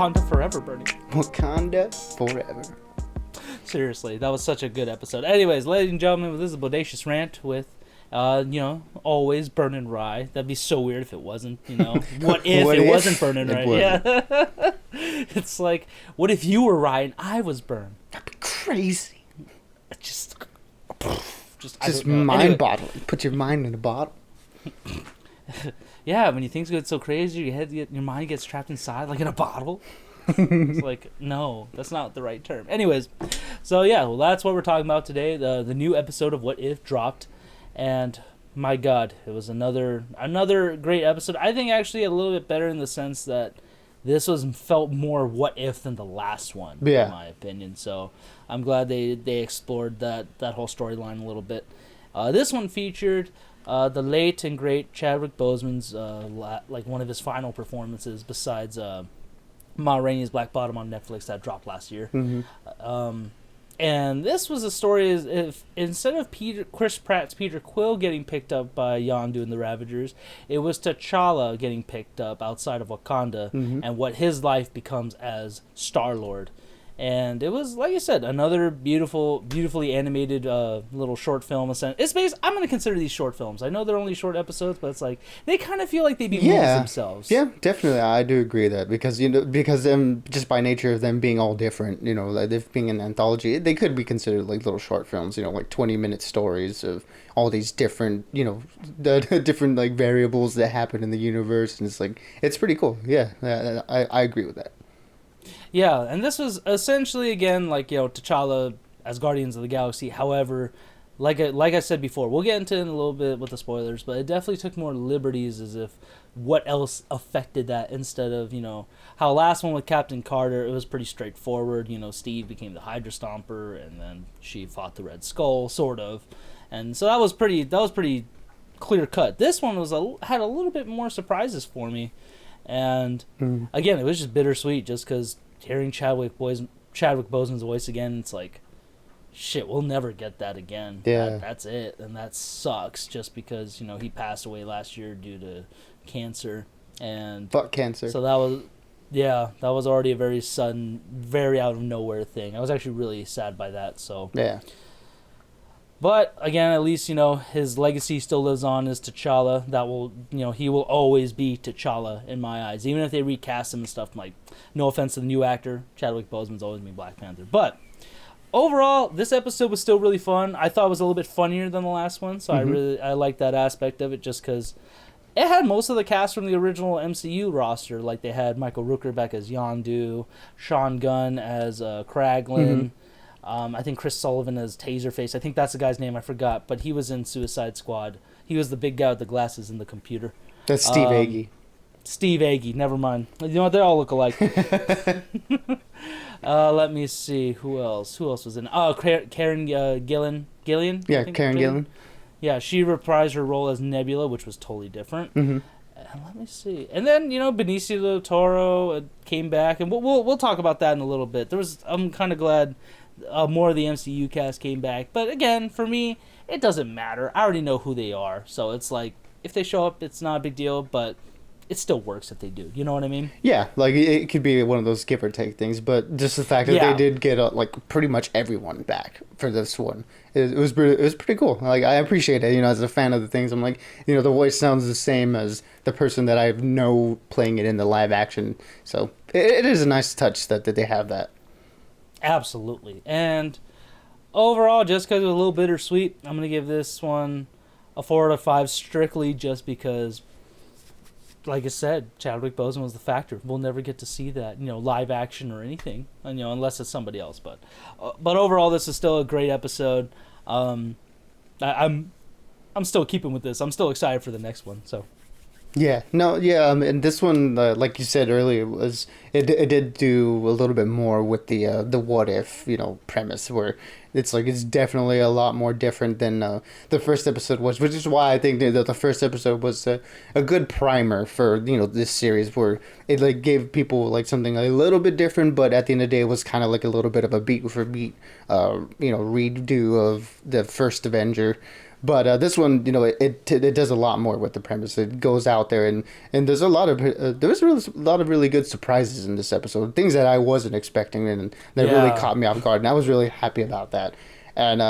Wakanda forever, Bernie. Wakanda forever. Seriously, that was such a good episode. Anyways, ladies and gentlemen, this is a Bodacious Rant with, always Burnin' Rye. That'd be so weird if it wasn't, What if it wasn't Burnin' Rye? Yeah. It's like, what if you were Rye and I was Burn? That'd be crazy. Just mind-boggling. Anyway. Put your mind in a bottle. Yeah, when you things get so crazy, your mind gets trapped inside, like in a bottle. It's like, no, that's not the right term. Anyways, so yeah, well, that's what we're talking about today. The new episode of What If dropped, and my God, it was another great episode. I think actually a little bit better in the sense that this felt more What If than the last one, in my opinion. So I'm glad they explored that whole storyline a little bit. This one featured the late and great Chadwick Boseman's like one of his final performances besides Ma Rainey's Black Bottom on Netflix that dropped last year. Mm-hmm. And this was a story if instead of Chris Pratt's Peter Quill getting picked up by Yondu and the Ravagers, it was T'Challa getting picked up outside of Wakanda, and what his life becomes as Star-Lord. And it was, like I said, another beautifully animated little short film. It's based. I'm going to consider these short films. I know they're only short episodes, but it's like they kind of feel like they be movies themselves. Yeah, definitely. I do agree with that because just by nature of them being all different, like if being an anthology, they could be considered like little short films. Like 20-minute stories of all these different, the different like variables that happen in the universe, and it's pretty cool. Yeah, I agree with that. Yeah, and this was essentially, again, like, T'Challa as Guardians of the Galaxy. However, like I said before, we'll get into it in a little bit with the spoilers, but it definitely took more liberties as if what else affected that instead of, how last one with Captain Carter, it was pretty straightforward. Steve became the Hydra Stomper, and then she fought the Red Skull, sort of. And so that was pretty clear cut. This one had a little bit more surprises for me. And, again, it was just bittersweet just because hearing Chadwick Boseman's voice again, it's like, shit, we'll never get that again. Yeah. That's it. And that sucks just because, he passed away last year due to cancer. And fuck cancer. So that was already a very sudden, very out of nowhere thing. I was actually really sad by that. So yeah. But, again, at least, his legacy still lives on as T'Challa. That will, he will always be T'Challa in my eyes. Even if they recast him and stuff, like, no offense to the new actor, Chadwick Boseman's always been Black Panther. But, overall, this episode was still really fun. I thought it was a little bit funnier than the last one, so I liked that aspect of it just because it had most of the cast from the original MCU roster. Like, they had Michael Rooker back as Yondu, Sean Gunn as Kraglin, I think Chris Sullivan as Taserface. I think that's the guy's name. I forgot. But he was in Suicide Squad. He was the big guy with the glasses and the computer. That's Steve Agee. Steve Agee. Never mind. You know what? They all look alike. Let me see. Who else? Who else was in? Oh, Karen Gillan. Yeah, Karen Gillan. Yeah, she reprised her role as Nebula, which was totally different. Let me see. And then, Benicio del Toro came back. And we'll talk about that in a little bit. I'm kind of glad more of the MCU cast came back. But again, for me, it doesn't matter. I already know who they are. So it's like, if they show up, it's not a big deal, but it still works if they do. You know what I mean? Yeah, like it could be one of those give or take things, but just the fact that they did get like pretty much everyone back for this one, it was pretty cool. Like, I appreciate it. As a fan of the things, I'm like, the voice sounds the same as the person that I know playing it in the live action. So it is a nice touch that they have that. Absolutely. And overall, just because it was a little bittersweet, I'm going to give this one a 4 out of 5 strictly just because, like I said, Chadwick Boseman was the factor. We'll never get to see that, live action or anything, unless it's somebody else. But overall, this is still a great episode. I'm still keeping with this. I'm still excited for the next one. So. Yeah, no, yeah, and this one, like you said earlier, it did do a little bit more with the what if premise, where it's definitely a lot more different than the first episode was, which is why I think that the first episode was a good primer for this series, where it gave people something a little bit different, but at the end of the day it was kind of like a little bit of a beat for beat redo of the first Avenger. But this one, it does a lot more with the premise. It goes out there and there's a lot of a lot of really good surprises in this episode, things that I wasn't expecting and that really caught me off guard, and I was really happy about that. And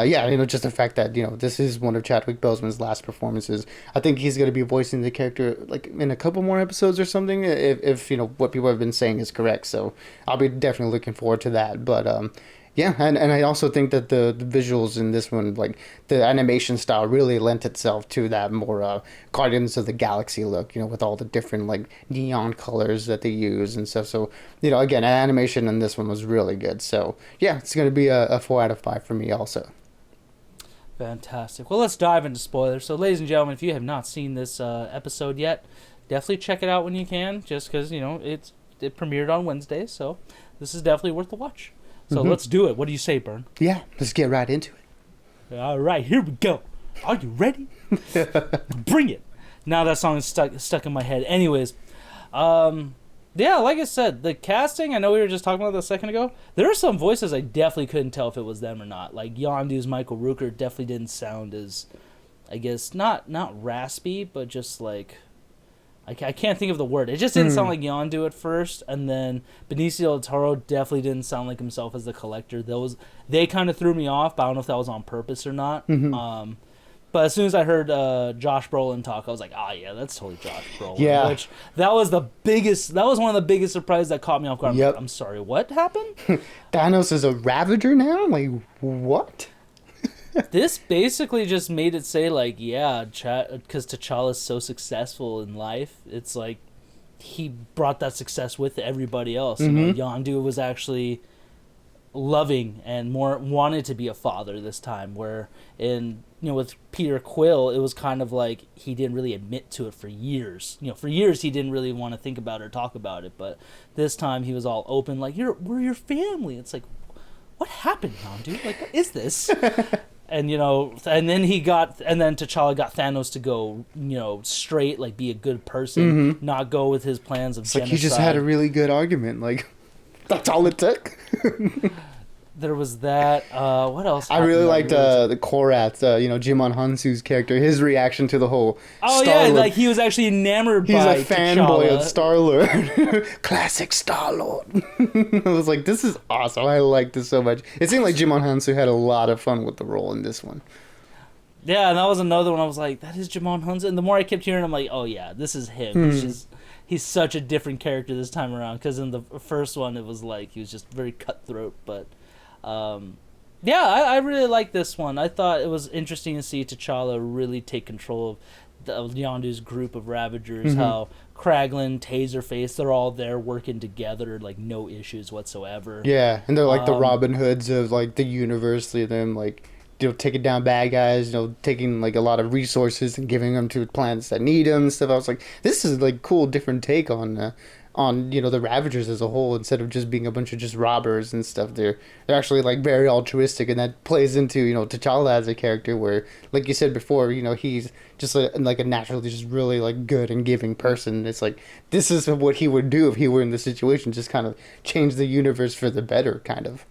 just the fact that this is one of Chadwick Boseman's last performances. I think he's going to be voicing the character like in a couple more episodes or something, if what people have been saying is correct. So I'll be definitely looking forward to that. But yeah, and I also think that the visuals in this one, like the animation style, really lent itself to that more Guardians of the Galaxy look, with all the different like neon colors that they use and stuff. So, again, animation in this one was really good. So, yeah, it's going to be a 4 out of 5 for me also. Fantastic. Well, let's dive into spoilers. So, ladies and gentlemen, if you have not seen this episode yet, definitely check it out when you can, just because, it premiered on Wednesday. So, this is definitely worth the watch. So let's do it. What do you say, Bern? Yeah, let's get right into it. All right, here we go. Are you ready? Bring it. Now that song is stuck in my head. Anyways, yeah, like I said, the casting, I know we were just talking about that a second ago. There are some voices I definitely couldn't tell if it was them or not. Like Yondu's Michael Rooker definitely didn't sound as, I guess, not raspy, but just like... I can't think of the word. It just didn't sound like Yondu at first, and then Benicio del Toro definitely didn't sound like himself as the Collector. They kind of threw me off, but I don't know if that was on purpose or not. But as soon as I heard Josh Brolin talk, I was like, yeah, that's totally Josh Brolin. Yeah. Which, that was one of the biggest surprises that caught me off guard. Yep. I'm sorry, what happened? Thanos is a Ravager now? Like, what? This basically just made it say, like, yeah, because T'Challa's so successful in life, it's like he brought that success with everybody else. Yondu was actually loving and more wanted to be a father this time, where with Peter Quill, it was kind of like he didn't really admit to it for years. For years he didn't really want to think about it or talk about it, but this time he was all open, like, we're your family. It's like, what happened, Yondu? Like, what is this? And and then T'Challa got Thanos to go, straight, like, be a good person, not go with his plans of genocide. Like, he just had a really good argument. Like, that's all it took. There was that. What else? I really liked the Korath, Jimon Hansu's character. His reaction to the whole. Star-Lord. Like he was actually enamored by T'Challa. He's a fanboy of Star-Lord. Classic Star-Lord. I was like, this is awesome. I like this so much. It seemed like Jimon Hansu had a lot of fun with the role in this one. Yeah, and that was another one. I was like, that is Jimon Hansu. And the more I kept hearing, I'm like, oh yeah, this is him. He's such a different character this time around. Because in the first one, it was like he was just very cutthroat, but. Yeah, I really like this one. I thought it was interesting to see T'Challa really take control of Yondu's group of Ravagers, how Kraglin, Taserface, they're all there working together, like no issues whatsoever. Yeah, and they're like the Robin Hoods of like the universe, them like taking down bad guys, taking like a lot of resources and giving them to planets that need them and stuff. I was like, this is like cool, different take on the Ravagers as a whole. Instead of just being a bunch of just robbers and stuff, they're actually like very altruistic, and that plays into T'Challa as a character where, like you said before, he's just like a naturally just really like good and giving person. It's like this is what he would do if he were in this situation, just kind of change the universe for the better, kind of.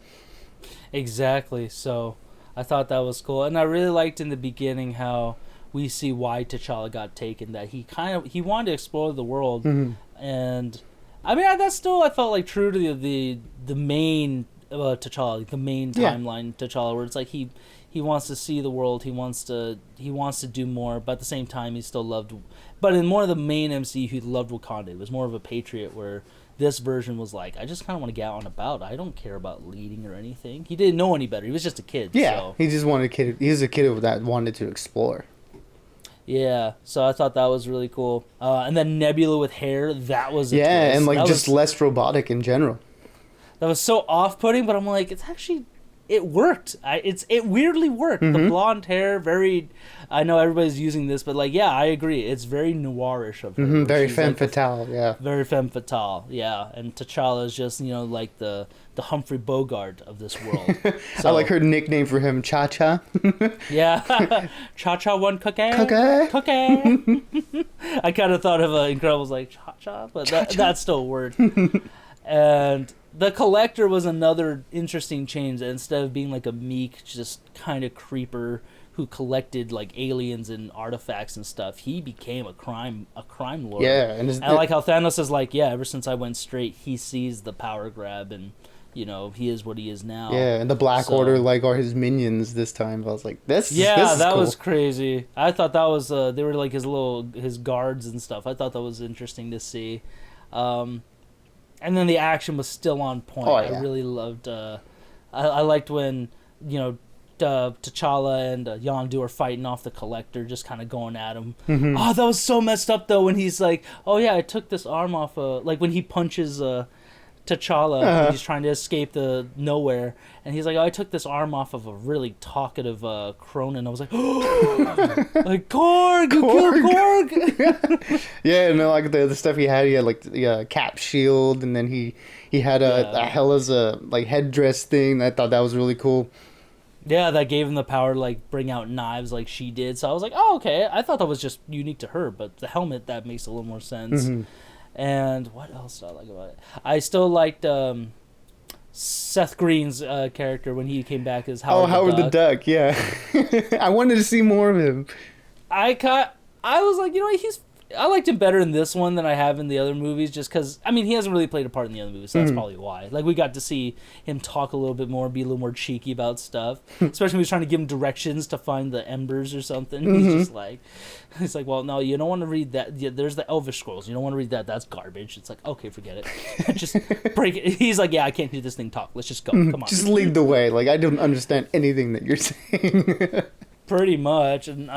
Exactly. So I thought that was cool, and I really liked in the beginning how we see why T'Challa got taken. That he wanted to explore the world, and I mean that still I felt like true to the main T'Challa, the main timeline T'Challa, where it's like he wants to see the world, he wants to do more, but at the same time he still loved. But in more of the main MCU, he loved Wakanda. He was more of a patriot, where this version was like, I just kind of want to get out and about. I don't care about leading or anything. He didn't know any better. He was just a kid. Yeah, so. He just wanted a kid. He was a kid that wanted to explore. Yeah, so I thought that was really cool. And then Nebula with hair, that was a twist. And like just less robotic in general. That was so off-putting, but I'm like, it worked. It weirdly worked. The blonde hair, very. I know everybody's using this, but like, yeah, I agree. It's very noirish of her. Very femme fatale, yeah. Very femme fatale, yeah. And T'Challa is just like the Humphrey Bogart of this world. So, I like her nickname for him, Cha Cha. Yeah, Cha Cha one cookie. Cookie. I kind of thought of Incredibles like Cha Cha, but that's still a word. And the Collector was another interesting change. Instead of being like a meek, just kind of creeper who collected like aliens and artifacts and stuff, he became a crime lord. Yeah, and I like how Thanos is like, yeah, ever since I went straight, he sees the power grab, and he is what he is now. Yeah, and the Black Order like are his minions this time. I was like, this is that cool. was crazy. I thought that was they were like his guards and stuff. I thought that was interesting to see. And then the action was still on point. Oh, yeah. I really loved. I liked when T'Challa and Yondu are fighting off the Collector, just kind of going at him. Mm-hmm. Oh, that was so messed up though. When he's like, "Oh yeah, I took this arm off." Like when he punches T'Challa when he's trying to escape the nowhere, and he's like, "Oh, I took this arm off of a really talkative Cronin." I was like, "Oh, like Korg, you killed Korg." Yeah, and like the stuff he had like the cap shield, and then he had a Hela's like headdress thing. I thought that was really cool. Yeah, that gave him the power to like bring out knives like she did. So I was like, "Oh, okay." I thought that was just unique to her, but the helmet, that makes a little more sense. Mm-hmm. And what else did I like about it? I still liked Seth Green's character when he came back as Howard. Howard the Duck. Yeah, I wanted to see more of him. I was like, I liked him better in this one than I have in the other movies, just because, I mean, he hasn't really played a part in the other movies, so that's probably why. Like, we got to see him talk a little bit more, be a little more cheeky about stuff, especially when he was trying to give him directions to find the embers or something. He's like, well, no, you don't want to read that. Yeah, there's the Elvish scrolls. You don't want to read that. That's garbage. It's like, okay, forget it. Just break it. He's like, yeah, I can't hear this thing talk. Let's just go. Come on. Just lead the way. Like, I don't understand anything that you're saying. Pretty much. And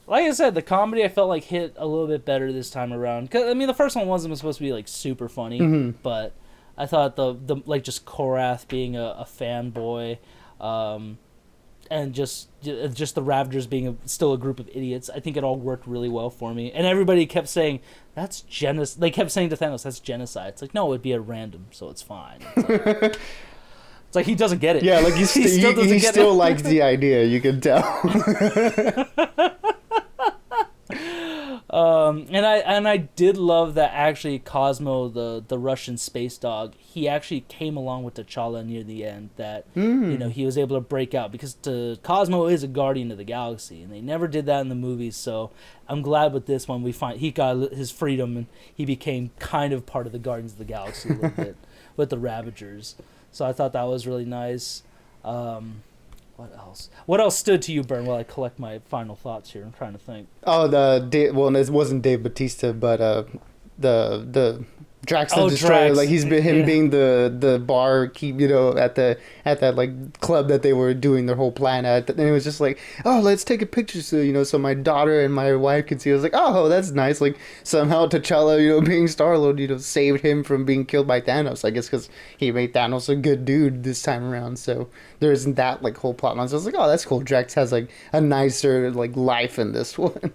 like I said, the comedy I felt like hit a little bit better this time around. 'Cause, I mean, the first one wasn't supposed to be like super funny, but I thought the like just Korath being a fanboy, and just the Ravagers being still a group of idiots. I think it all worked really well for me. And everybody kept saying that's genocide. They kept saying to Thanos, "That's genocide." It's like, no, it'd be at random, so it's fine. It's like he doesn't get it. Yeah, like he still likes the idea. You can tell. And I did love that actually Cosmo, the Russian space dog, he actually came along with T'Challa near the end, that he was able to break out, because Cosmo is a guardian of the galaxy, and they never did that in the movies. So I'm glad with this one he got his freedom, and he became kind of part of the Guardians of the Galaxy a little bit with the Ravagers. So I thought that was really nice. What else? What else stood to you, Bern, while I collect my final thoughts here? I'm trying to think. Oh, it wasn't Dave Bautista, but the Drax the Destroyer. Drax. Like being the barkeep, at that like club that they were doing their whole plan at, and it was just like, oh, let's take a picture so my daughter and my wife can see. I was like, oh, that's nice. Like somehow T'Challa, being Star-Lord, saved him from being killed by Thanos. I guess because he made Thanos a good dude this time around. So there isn't that like whole plot line. So I was like, oh, that's cool. Drax has like a nicer like life in this one.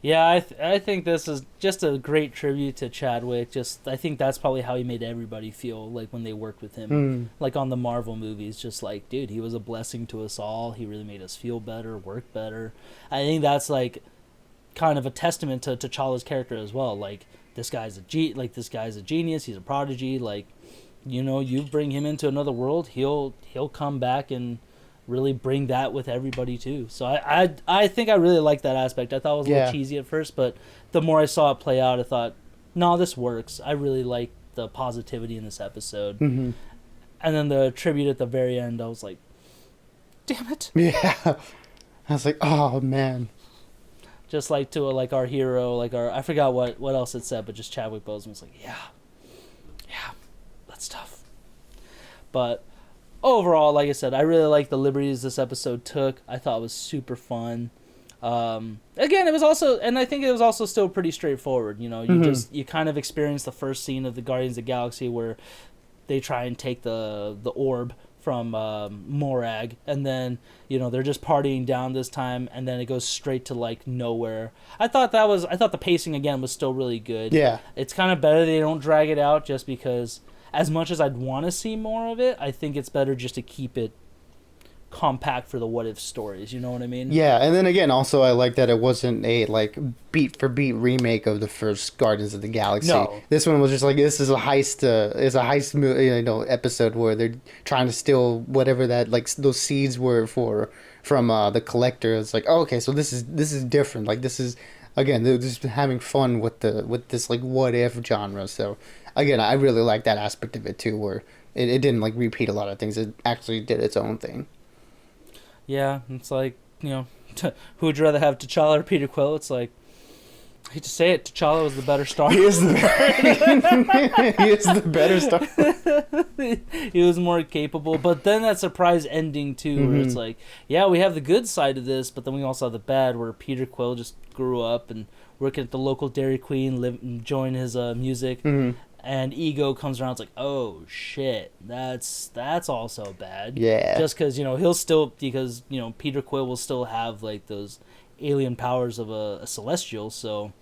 Yeah, I think this is just a great tribute to Chadwick. I think that's probably how he made everybody feel like when they worked with him. Like on the Marvel movies, just like, dude, he was a blessing to us all. He really made us feel better, work better. I think that's like kind of a testament to T'Challa's character as well. Like this guy's a genius. He's a prodigy. Like, you bring him into another world, he'll come back and really bring that with everybody too. So I think I really liked that aspect. I thought it was a little cheesy at first, but the more I saw it play out, I thought, no, this works. I really like the positivity in this episode. And then the tribute at the very end, I was like, damn it. Yeah. I was like, oh man. Just like to our hero, I forgot what else it said, but just Chadwick Boseman was like, yeah, that's tough. But overall, like I said, I really like the liberties this episode took. I thought it was super fun. Again, it was also, and I think it was also still pretty straightforward. You kind of experience the first scene of the Guardians of the Galaxy where they try and take the orb from Morag, and then they're just partying down this time, and then it goes straight to like nowhere. I thought the pacing again was still really good. Yeah, it's kind of better they don't drag it out, just because as much as I'd want to see more of it, I think it's better just to keep it compact for the what if stories. You know what I mean? Yeah, and then again, also I like that it wasn't a like beat for beat remake of the first Guardians of the Galaxy. No. This one was just like this is a heist. Episode where they're trying to steal whatever that like those seeds were from the collector. It's like, oh, okay, so this is different. Like this is again, they're just having fun with this like what if genre. So again, I really like that aspect of it too, where it didn't like repeat a lot of things. It actually did its own thing. Yeah, it's like, who would you rather have, T'Challa or Peter Quill? It's like, I hate to say it, T'Challa was the better star. He is the better star. He was more capable, but then that surprise ending too, where it's like, yeah, we have the good side of this, but then we also have the bad, where Peter Quill just grew up and working at the local Dairy Queen, enjoying his music, and Ego comes around. It's like, oh shit, that's also bad. Yeah. Just because he'll still, because Peter Quill will still have like those alien powers of a celestial, so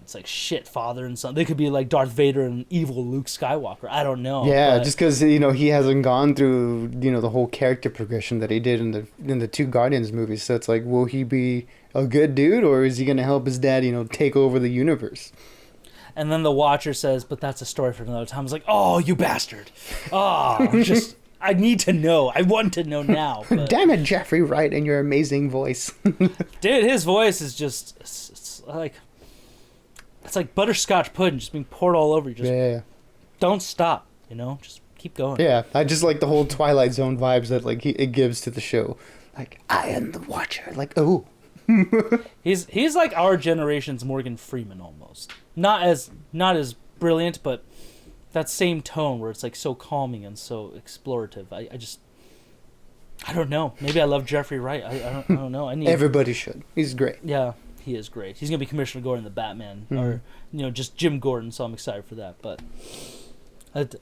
it's like shit, father and son. They could be like Darth Vader and evil Luke Skywalker. I don't know. Yeah, just because he hasn't gone through the whole character progression that he did in the two Guardians movies. So it's like, will he be a good dude, or is he gonna help his dad take over the universe? And then the Watcher says, but that's a story for another time. I was like, oh, you bastard. Oh, I need to know. I want to know now. But, damn it, Jeffrey Wright, and your amazing voice. dude, his voice is just, it's like butterscotch pudding just being poured all over you. Just don't stop, just keep going. Yeah, I just like the whole Twilight Zone vibes that like it gives to the show. Like, I am the Watcher. Like, oh. He's like our generation's Morgan Freeman almost. Not as brilliant, but that same tone where it's like so calming and so explorative. I don't know. Maybe I love Jeffrey Wright. I don't know. Everybody should. He's great. Yeah, he is great. He's gonna be Commissioner Gordon, the Batman, or just Jim Gordon. So I'm excited for that. But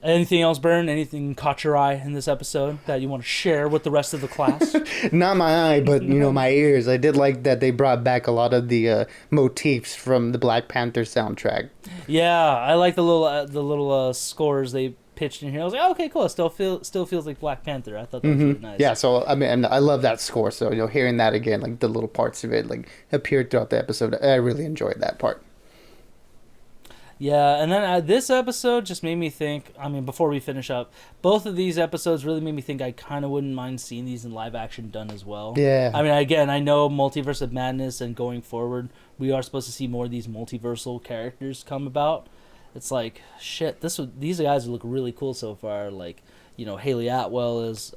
anything else, Bern? Anything caught your eye in this episode that you want to share with the rest of the class? Not my eye, but my ears. I did like that they brought back a lot of the motifs from the Black Panther soundtrack. Yeah, I like the little scores they pitched in here. I was like, okay, cool. It still feels like Black Panther. I thought that was really nice. Yeah, so I mean, I love that score. So hearing that again, like the little parts of it, like appeared throughout the episode, I really enjoyed that part. Yeah, and then this episode just made me think, before we finish up, both of these episodes really made me think I kind of wouldn't mind seeing these in live action done as well. Yeah. Again, I know Multiverse of Madness, and going forward, we are supposed to see more of these multiversal characters come about. It's like, shit, these guys look really cool so far. Like, Haley Atwell as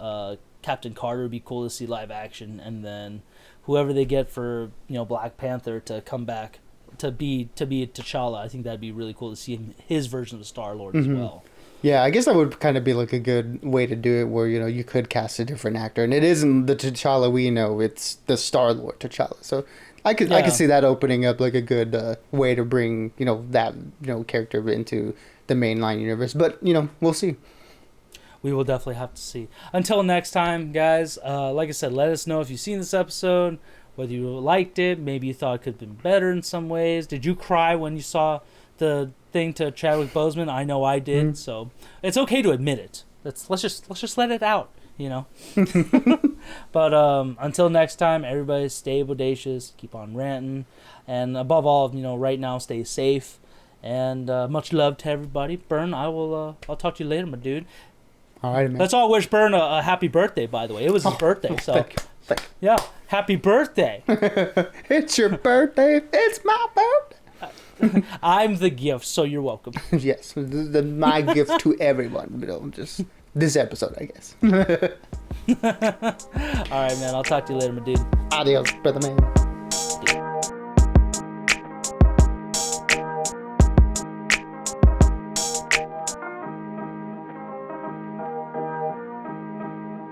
Captain Carter would be cool to see live action, and then whoever they get for, Black Panther to come back to be T'Challa, I think that'd be really cool to see his version of Star-Lord as well. Yeah, I guess that would kind of be like a good way to do it, where you could cast a different actor, and it isn't the T'Challa we know; it's the Star-Lord T'Challa. So I could see that opening up like a good way to bring that character into the mainline universe. But we'll see. We will definitely have to see. Until next time, guys. Like I said, let us know if you've seen this episode. Whether you liked it, maybe you thought it could have been better in some ways. Did you cry when you saw the thing to Chadwick Boseman? I know I did, so it's okay to admit it. Let's just let it out, But until next time, everybody stay bodacious, keep on ranting, and above all, right now, stay safe. And much love to everybody. Bern, I'll talk to you later, my dude. All right, man. Let's all wish Bern a happy birthday. By the way, it was his birthday, so. Thank you. Yeah, happy birthday. It's your birthday. It's my birthday. I'm the gift, so you're welcome. Yes, my gift to everyone. Just this episode, I guess. All right, man. I'll talk to you later, my dude. Adios, brother man.